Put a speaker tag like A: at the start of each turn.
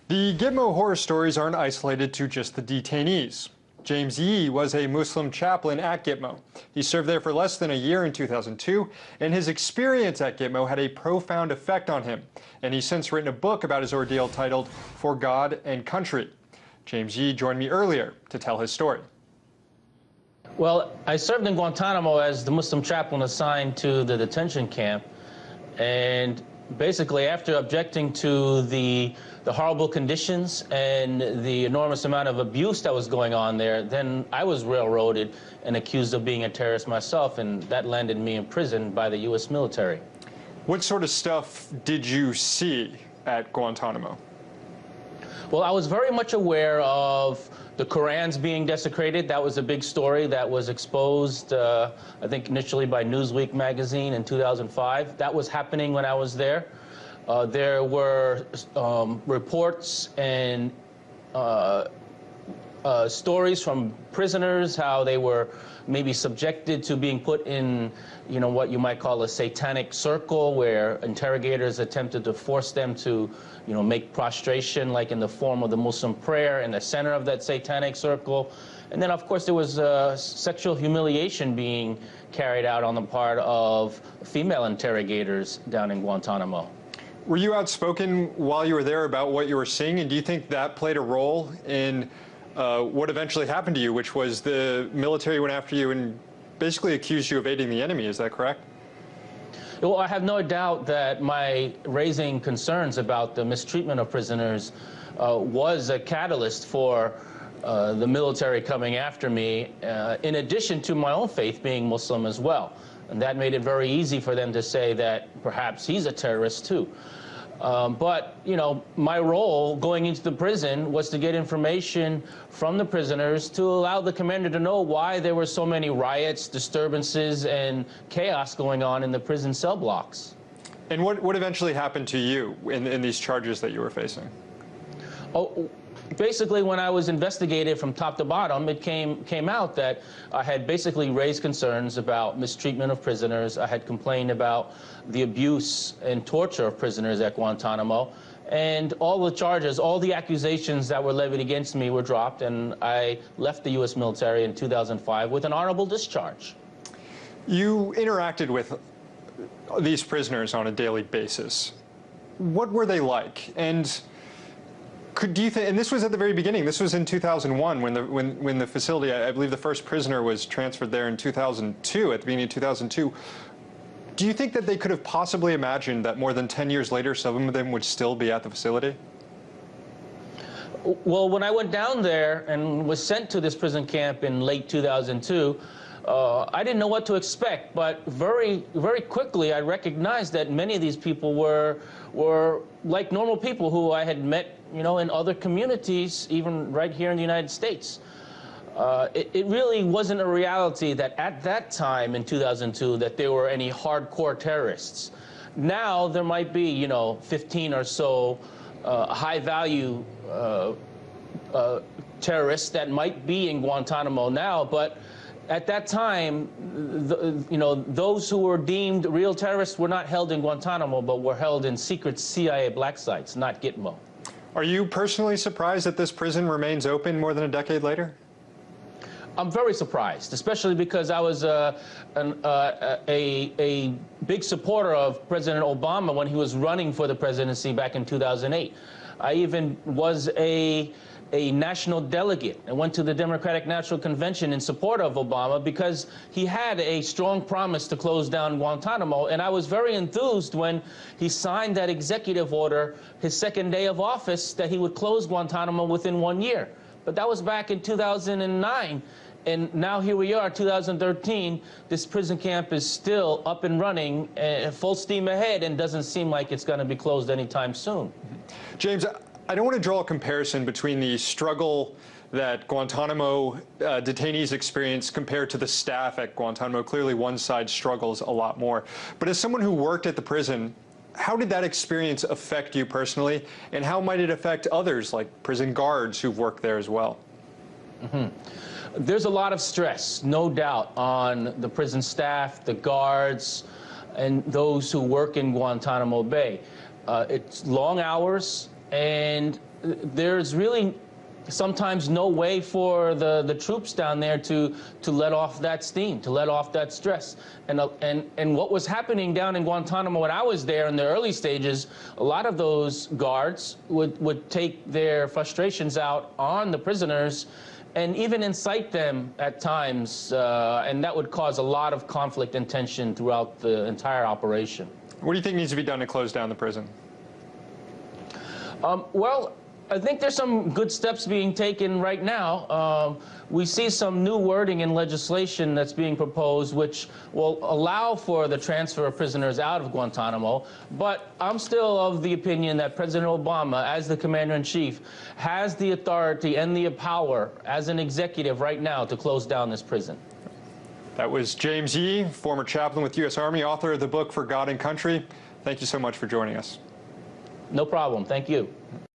A: The Gitmo horror stories aren't isolated to just the detainees. James Yee was a Muslim chaplain at Gitmo. He served there for less than a year in 2002, and his experience at Gitmo had a profound effect on him. And he's since written a book about his ordeal titled For God and Country. James Yee joined me earlier to tell his story.
B: Well, I served in Guantanamo as the Muslim chaplain assigned to the detention camp, and basically after objecting to the horrible conditions and the enormous amount of abuse that was going on there, then I was railroaded and accused of being a terrorist myself, and that landed me in prison by the U.S. military.
A: What sort of stuff did you see at Guantanamo?
B: Well, I was very much aware of the Korans being desecrated. That was a big story that was exposed, I think, initially by Newsweek magazine in 2005. That was happening when I was there. There were reports and stories from prisoners, how they were maybe subjected to being put in, what you might call a satanic circle, where interrogators attempted to force them to, make prostration, like in the form of the Muslim prayer in the center of that satanic circle. And then, of course, there was sexual humiliation being carried out on the part of female interrogators down in Guantanamo.
A: Were you outspoken while you were there about what you were seeing, and do you think that played a role in what eventually happened to you, which was the military went after you and basically accused you of aiding the enemy? Is that correct?
B: Well, I have no doubt that my raising concerns about the mistreatment of prisoners was a catalyst for the military coming after me, in addition to my own faith being Muslim as well. And that made it very easy for them to say that perhaps he's a terrorist too. But, my role going into the prison was to get information from the prisoners to allow the commander to know why there were so many riots, disturbances, and chaos going on in the prison cell blocks.
A: And what eventually happened to you in these charges that you were facing?
B: Oh, basically, when I was investigated from top to bottom, it came out that I had basically raised concerns about mistreatment of prisoners. I had complained about the abuse and torture of prisoners at Guantanamo. And all the charges, all the accusations that were levied against me were dropped, and I left the U.S. military in 2005 with an honorable discharge.
A: You interacted with these prisoners on a daily basis. What were they like? And do you think, and this was at the very beginning, this was in 2001 when the facility, I believe the first prisoner was transferred there in 2002, at the beginning of 2002. Do you think that they could have possibly imagined that more than 10 years later, some of them would still be at the facility?
B: Well, when I went down there and was sent to this prison camp in late 2002, I didn't know what to expect, but very, very quickly I recognized that many of these people were like normal people who I had met, in other communities, even right here in the United States. It really wasn't a reality that at that time in 2002 that there were any hardcore terrorists. Now there might be, 15 or so high-value terrorists that might be in Guantanamo now, but at that time, those who were deemed real terrorists were not held in Guantanamo, but were held in secret CIA black sites, not Gitmo.
A: Are you personally surprised that this prison remains open more than a decade later?
B: I'm very surprised, especially because I was a big supporter of President Obama when he was running for the presidency back in 2008. I even was a national delegate and went to the Democratic National Convention in support of Obama because he had a strong promise to close down Guantanamo, and I was very enthused when he signed that executive order his second day of office that he would close Guantanamo within 1 year. But that was back in 2009, and now here we are, 2013. This prison camp is still up and running, full steam ahead, and doesn't seem like it's going to be closed anytime soon.
A: James, I don't want to draw a comparison between the struggle that Guantanamo detainees experience compared to the staff at Guantanamo. Clearly, one side struggles a lot more. But as someone who worked at the prison, how did that experience affect you personally, and how might it affect others, like prison guards who've worked there as well?
B: There's a lot of stress, no doubt, on the prison staff, the guards, and those who work in Guantanamo Bay. It's long hours, and there's really sometimes no way for the troops down there to let off that steam, to let off that stress. And what was happening down in Guantanamo when I was there in the early stages, a lot of those guards would take their frustrations out on the prisoners and even incite them at times, and that would cause a lot of conflict and tension throughout the entire operation.
A: What do you think needs to be done to close down the prison?
B: Well, I think there's some good steps being taken right now. We see some new wording in legislation that's being proposed which will allow for the transfer of prisoners out of Guantanamo, but I'm still of the opinion that President Obama, as the commander-in-chief, has the authority and the power as an executive right now to close down this prison.
A: That was James Yee, former chaplain with U.S. Army, author of the book For God and Country. Thank you so much for joining us.
B: No problem. Thank you.